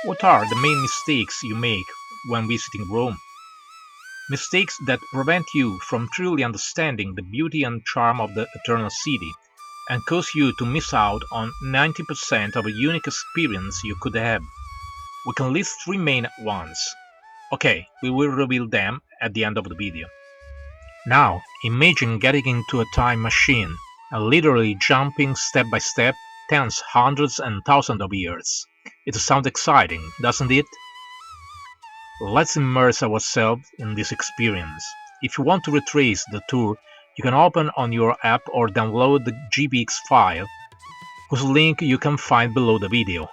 What are the main mistakes you make when visiting Rome? Mistakes that prevent you from truly understanding the beauty and charm of the Eternal City and cause you to miss out on 90% of a unique experience you could have. We can list three main ones. Okay, we will reveal them at the end of the video. Now, imagine getting into a time machine and literally jumping step by step tens, hundreds, and thousands of years. It sounds exciting, doesn't it? Let's immerse ourselves in this experience. If you want to retrace the tour, you can open on your app or download the GPX file, whose link you can find below the video.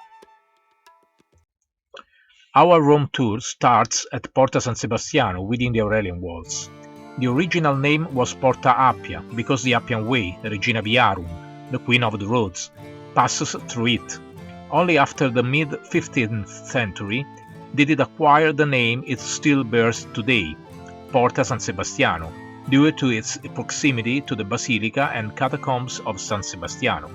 Our Rome tour starts at Porta San Sebastiano within the Aurelian Walls. The original name was Porta Appia because the Appian Way, Regina Viarum, the Queen of the Roads, passes through it. Only after the mid-15th century did it acquire the name it still bears today, Porta San Sebastiano, due to its proximity to the Basilica and catacombs of San Sebastiano.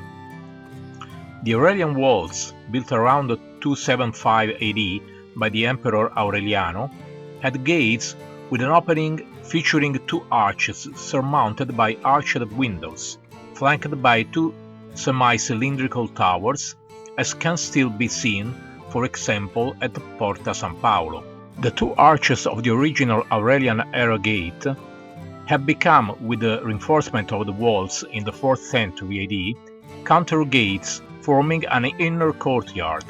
The Aurelian Walls, built around 275 AD by the Emperor Aureliano, had gates with an opening featuring two arches surmounted by arched windows, flanked by two semi-cylindrical towers, as can still be seen, for example, at Porta San Paolo. The two arches of the original Aurelian era gate have become, with the reinforcement of the walls in the 4th century AD, counter gates forming an inner courtyard.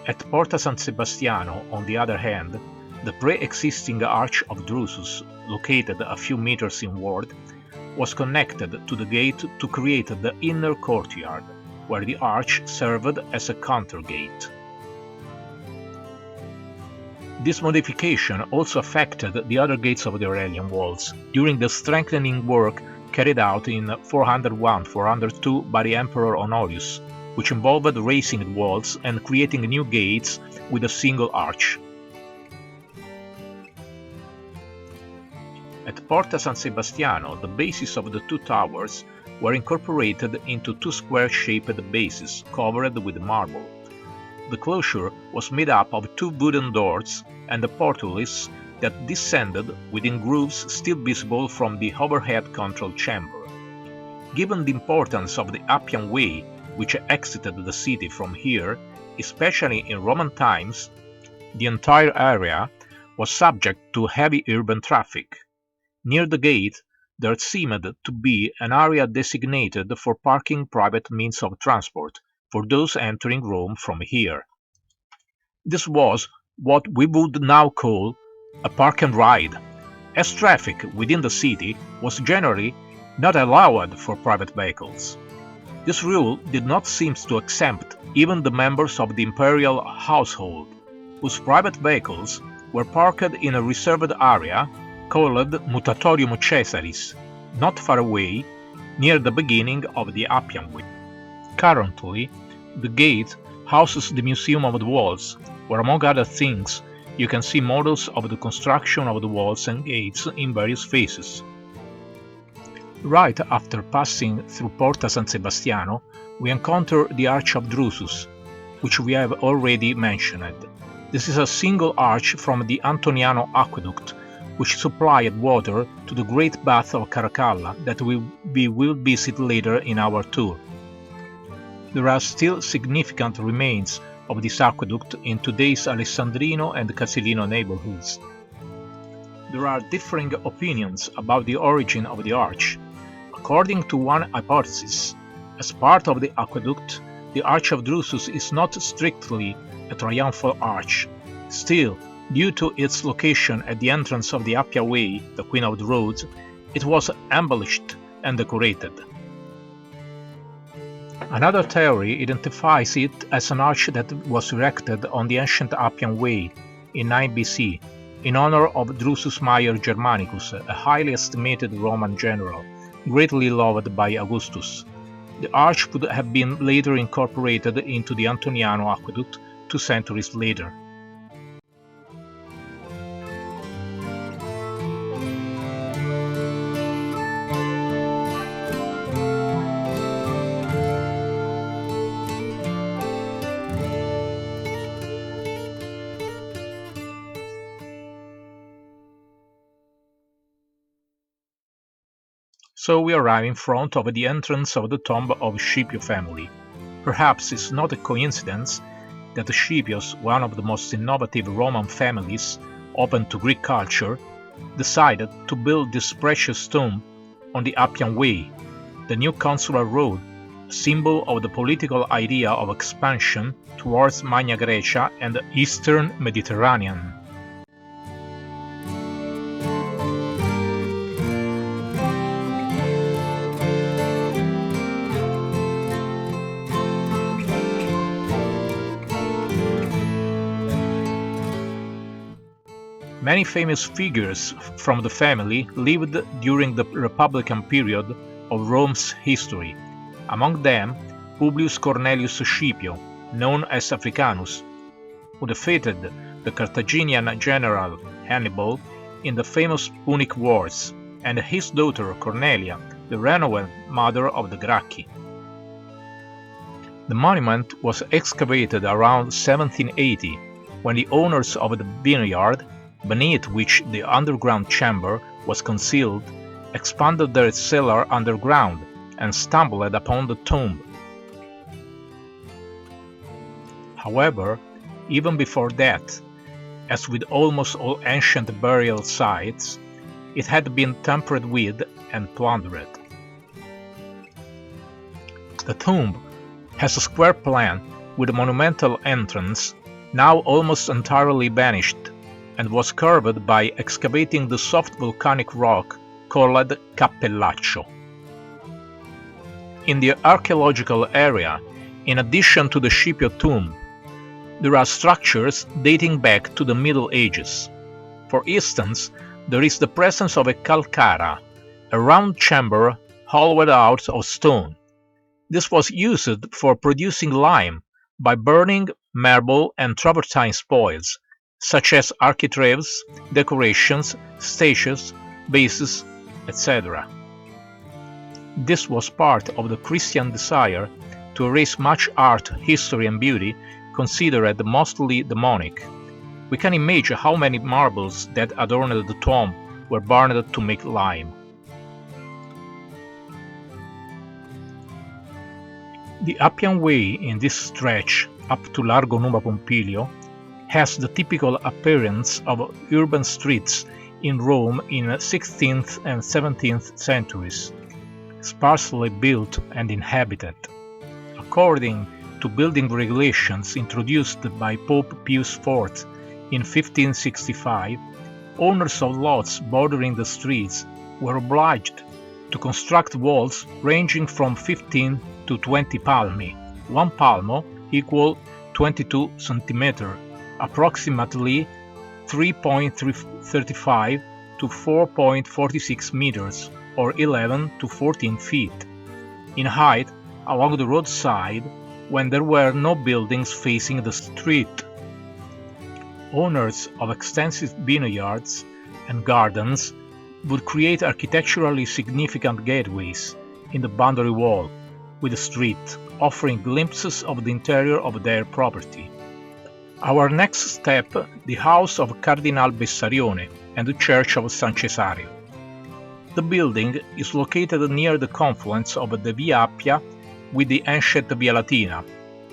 At Porta San Sebastiano, on the other hand, the pre-existing Arch of Drusus, located a few meters inward, was connected to the gate to create the inner courtyard, where the arch served as a counter-gate. This modification also affected the other gates of the Aurelian Walls during the strengthening work carried out in 401-402 by the Emperor Honorius, which involved raising the walls and creating new gates with a single arch. At Porta San Sebastiano, the bases of the two towers were incorporated into two square-shaped bases covered with marble. The closure was made up of two wooden doors and a portcullis that descended within grooves still visible from the overhead control chamber. Given the importance of the Appian Way, which exited the city from here, especially in Roman times, the entire area was subject to heavy urban traffic. Near the gate, there seemed to be an area designated for parking private means of transport for those entering Rome from here. This was what we would now call a park and ride, as traffic within the city was generally not allowed for private vehicles. This rule did not seem to exempt even the members of the imperial household, whose private vehicles were parked in a reserved area called Mutatorium Caesaris, not far away, near the beginning of the Appian Way. Currently, the gate houses the Museum of the Walls, where among other things you can see models of the construction of the walls and gates in various phases. Right after passing through Porta San Sebastiano, we encounter the Arch of Drusus, which we have already mentioned. This is a single arch from the Antonian aqueduct, which supplied water to the great bath of Caracalla that we will visit later in our tour. There are still significant remains of this aqueduct in today's Alessandrino and Casilino neighborhoods. There are differing opinions about the origin of the arch. According to one hypothesis, as part of the aqueduct, the Arch of Drusus is not strictly a triumphal arch. Still, due to its location at the entrance of the Appia Way, the Queen of the Roads, it was embellished and decorated. Another theory identifies it as an arch that was erected on the ancient Appian Way in 9 BC in honor of Drusus Maior Germanicus, a highly estimated Roman general, greatly loved by Augustus. The arch could have been later incorporated into the Antoniano aqueduct 2 centuries later. So we arrive in front of the entrance of the tomb of Scipio family. Perhaps it's not a coincidence that Scipios, one of the most innovative Roman families open to Greek culture, decided to build this precious tomb on the Appian Way, the new consular road, a symbol of the political idea of expansion towards Magna Graecia and the Eastern Mediterranean. Many famous figures from the family lived during the Republican period of Rome's history. Among them, Publius Cornelius Scipio, known as Africanus, who defeated the Carthaginian general Hannibal in the famous Punic Wars, and his daughter Cornelia, the renowned mother of the Gracchi. The monument was excavated around 1780, when the owners of the vineyard, beneath which the underground chamber was concealed, expanded their cellar underground and stumbled upon the tomb. However, even before that, as with almost all ancient burial sites, it had been tampered with and plundered. The tomb has a square plan with a monumental entrance, now almost entirely vanished, and was carved by excavating the soft volcanic rock called Cappellaccio. In the archaeological area, in addition to the Scipio tomb, there are structures dating back to the Middle Ages. For instance, there is the presence of a calcara, a round chamber hollowed out of stone. This was used for producing lime by burning marble and travertine spoils, such as architraves, decorations, statues, bases, etc. This was part of the Christian desire to erase much art, history and beauty considered mostly demonic. We can imagine how many marbles that adorned the tomb were burned to make lime. The Appian Way in this stretch up to Largo Numa Pompilio has the typical appearance of urban streets in Rome in 16th and 17th centuries, sparsely built and inhabited. According to building regulations introduced by Pope Pius IV in 1565, owners of lots bordering the streets were obliged to construct walls ranging from 15 to 20 palmi. One palmo equal 22 cm, approximately 3.35 to 4.46 meters, or 11 to 14 feet, in height along the roadside when there were no buildings facing the street. Owners of extensive vineyards and gardens would create architecturally significant gateways in the boundary wall with the street, offering glimpses of the interior of their property. Our next step, the house of Cardinal Bessarione and the church of San Cesareo. The building is located near the confluence of the Via Appia with the ancient Via Latina,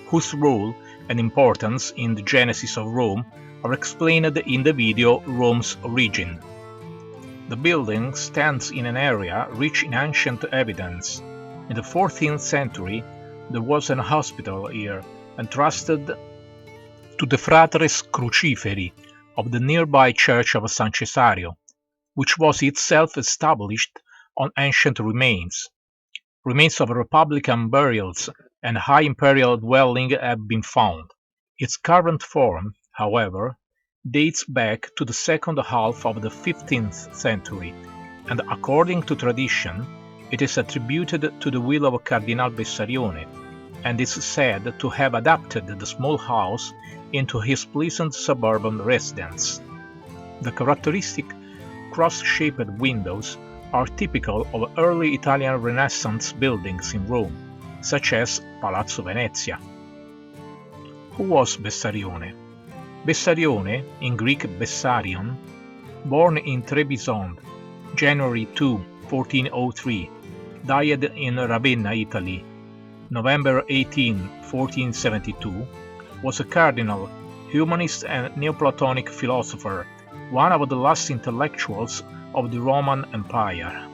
whose role and importance in the genesis of Rome are explained in the video Rome's Origin. The building stands in an area rich in ancient evidence. In the 14th century, there was an hospital here entrusted to the Fratres Cruciferi of the nearby church of San Cesareo, which was itself established on ancient remains. Remains of Republican burials and high imperial dwelling have been found. Its current form, however, dates back to the second half of the 15th century, and according to tradition, it is attributed to the will of Cardinal Bessarione, and is said to have adapted the small house into his pleasant suburban residence. The characteristic cross-shaped windows are typical of early Italian Renaissance buildings in Rome, such as Palazzo Venezia. Who was Bessarione? Bessarione, in Greek Bessarion, born in Trebizond, January 2, 1403, died in Ravenna, Italy, November 18, 1472, was a cardinal, humanist and Neoplatonic philosopher, one of the last intellectuals of the Roman Empire.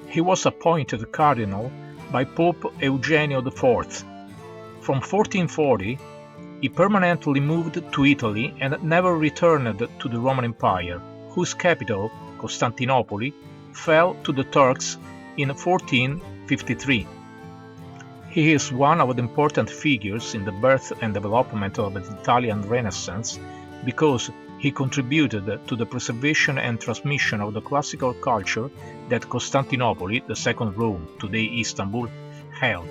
He was appointed cardinal by Pope Eugenio IV. From 1440, he permanently moved to Italy and never returned to the Roman Empire, whose capital, Constantinople, fell to the Turks in 1453. He is one of the important figures in the birth and development of the Italian Renaissance because he contributed to the preservation and transmission of the classical culture that Constantinople, the second Rome, today Istanbul, held.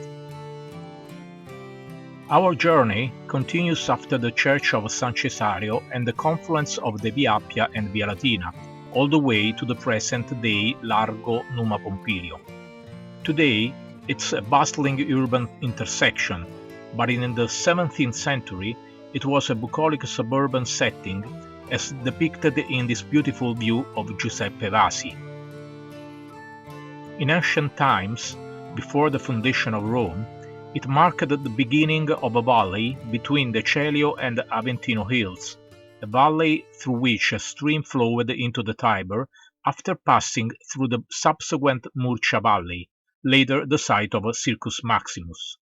Our journey continues after the church of San Cesareo and the confluence of the Via Appia and Via Latina, all the way to the present-day Largo Numa Pompilio. Today, it's a bustling urban intersection, but in the 17th century it was a bucolic suburban setting as depicted in this beautiful view of Giuseppe vasi. In ancient times, before the foundation of Rome, it marked the beginning of a valley between the Celio and the Aventino hills, a valley through which a stream flowed into the Tiber after passing through the subsequent Murcia Valley, later the site of Circus Maximus.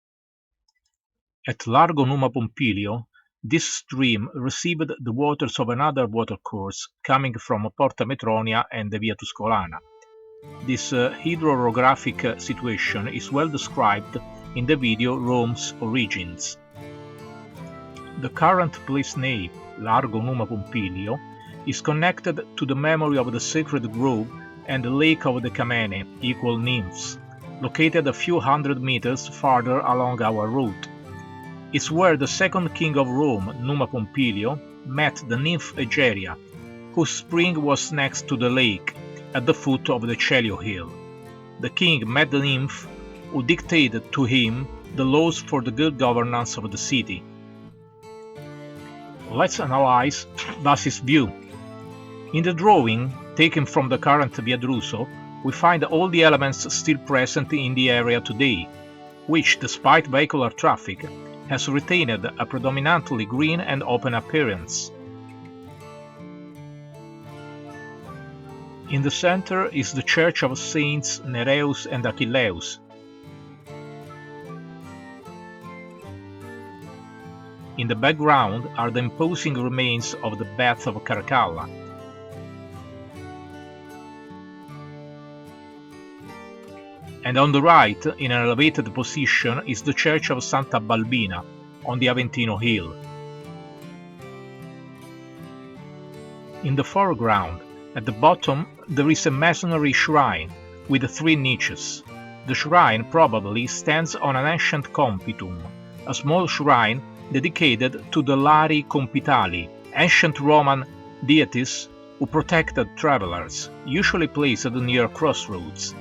At Largo Numa Pompilio, this stream received the waters of another watercourse coming from Porta Metronia and Via Tuscolana. This hydrographic situation is well described in the video Rome's Origins. The current place name, Largo Numa Pompilio, is connected to the memory of the sacred grove and the lake of the Camene, equal nymphs, located a few hundred meters farther along our route. It's where the second king of Rome, Numa Pompilio, met the nymph Egeria, whose spring was next to the lake, at the foot of the Celio hill. The king met the nymph, who dictated to him the laws for the good governance of the city. Let's analyze Vasi's view. In the drawing, taken from the current Via Druso, we find all the elements still present in the area today, which, despite vehicular traffic, has retained a predominantly green and open appearance. In the center is the church of Saints Nereo and Achilleo. In the background are the imposing remains of the Baths of Caracalla. And on the right, in an elevated position, is the church of Santa Balbina, on the Aventino hill. In the foreground, at the bottom, there is a masonry shrine with 3 niches. The shrine probably stands on an ancient compitum, a small shrine dedicated to the Lari Compitali, ancient Roman deities who protected travelers, usually placed near crossroads.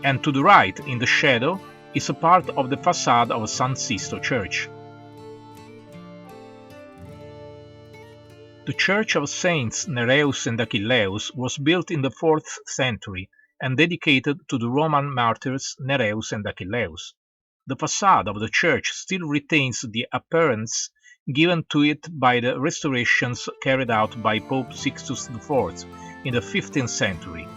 And to the right, in the shadow, is a part of the facade of San Sisto Church. The Church of Saints Nereo and Achilleo was built in the 4th century and dedicated to the Roman martyrs Nereo and Achilleo. The facade of the church still retains the appearance given to it by the restorations carried out by Pope Sixtus IV in the 15th century.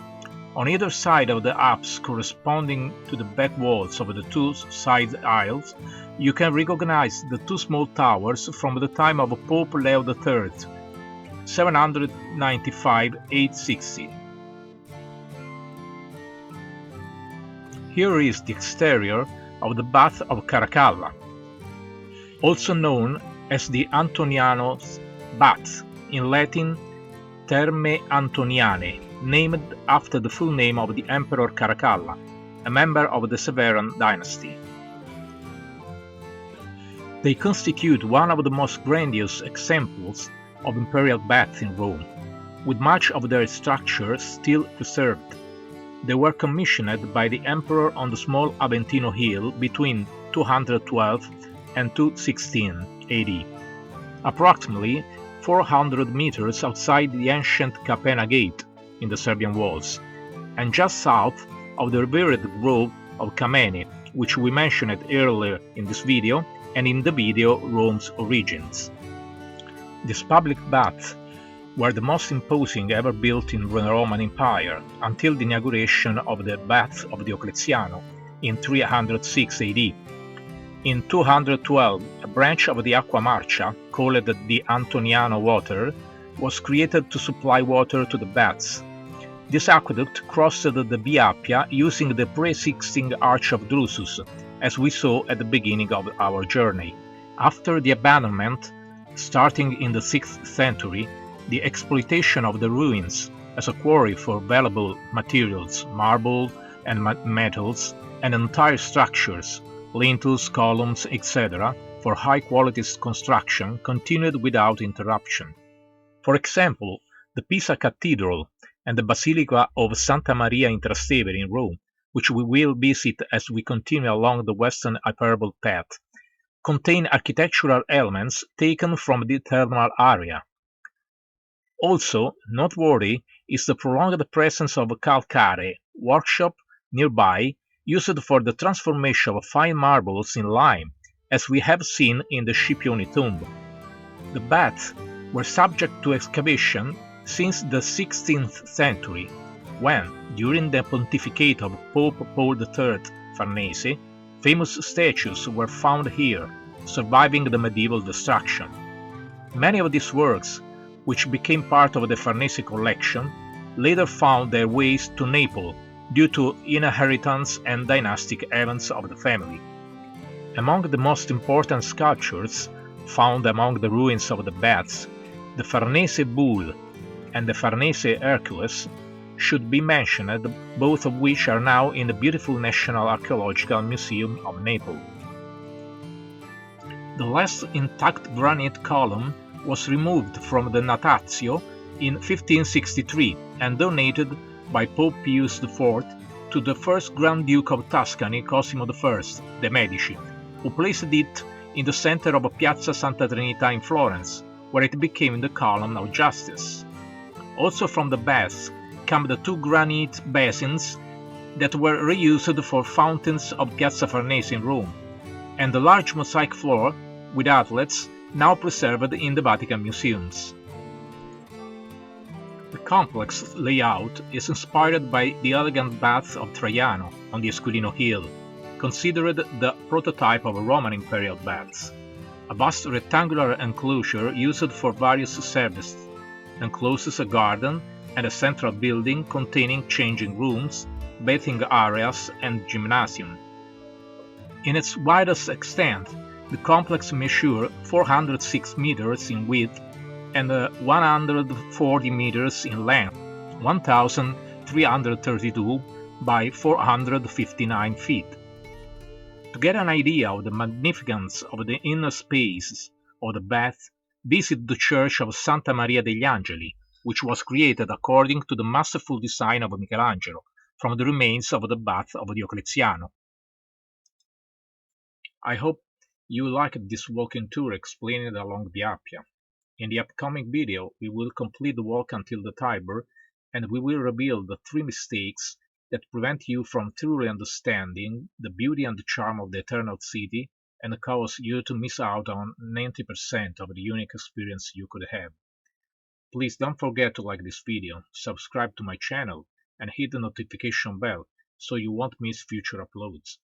On either side of the apse corresponding to the back walls of the 2 side aisles, you can recognize the 2 small towers from the time of Pope Leo III, 795-860. Here is the exterior of the Bath of Caracalla, also known as the Antoniano's Baths, in Latin Terme Antoniane, named after the full name of the Emperor Caracalla, a member of the Severan dynasty. They constitute one of the most grandiose examples of imperial baths in Rome, with much of their structure still preserved. They were commissioned by the emperor on the small Aventino hill between 212 and 216 AD, approximately 400 meters outside the ancient Capena Gate, in the Serbian Walls, and just south of the revered grove of Kameni, which we mentioned earlier in this video and in the video Rome's Origins. These public baths were the most imposing ever built in the Roman Empire until the inauguration of the Baths of Diocletiano in 306 AD. In 212, a branch of the Aqua Marcia, called the Antoniano water, was created to supply water to the baths. This aqueduct crossed the Via Appia using the pre-existing Arch of Drusus, as we saw at the beginning of our journey. After the abandonment, starting in the 6th century, the exploitation of the ruins as a quarry for valuable materials, marble and metals, and entire structures, lintels, columns, etc., for high-quality construction continued without interruption. For example, the Pisa Cathedral and the Basilica of Santa Maria in Trastevere in Rome, which we will visit as we continue along the western hyperbole path, contain architectural elements taken from the thermal area. Also noteworthy is the prolonged presence of a calcare workshop nearby, used for the transformation of fine marbles in lime, as we have seen in the Scipione tomb. The baths were subject to excavation since the 16th century, when, during the pontificate of Pope Paul III Farnese, famous statues were found here, surviving the medieval destruction. Many of these works, which became part of the Farnese collection, later found their ways to Naples due to inheritance and dynastic events of the family. Among the most important sculptures found among the ruins of the baths, the Farnese Bull and the Farnese Hercules should be mentioned, both of which are now in the beautiful National Archaeological Museum of Naples. The last intact granite column was removed from the Natatio in 1563 and donated by Pope Pius IV to the first Grand Duke of Tuscany, Cosimo I de' Medici, who placed it in the center of Piazza Santa Trinita in Florence, where it became the Column of Justice. Also from the baths come the two granite basins that were reused for fountains of Piazza Farnese in Rome, and the large mosaic floor with outlets now preserved in the Vatican museums. The complex layout is inspired by the elegant baths of Traiano on the Esquilino Hill, considered the prototype of Roman imperial baths. A vast rectangular enclosure used for various services encloses a garden and a central building containing changing rooms, bathing areas, and gymnasium. In its widest extent, the complex measures 406 meters in width and 140 meters in length, 1,332 by 459 feet. To get an idea of the magnificence of the inner spaces of the bath, visit the Church of Santa Maria degli Angeli, which was created according to the masterful design of Michelangelo from the remains of the bath of Diocletiano. I hope you liked this walking tour explained along the Appia. In the upcoming video, we will complete the walk until the Tiber, and we will reveal the 3 mistakes that prevent you from truly understanding the beauty and the charm of the Eternal City and cause you to miss out on 90% of the unique experience you could have. Please don't forget to like this video, subscribe to my channel, and hit the notification bell so you won't miss future uploads.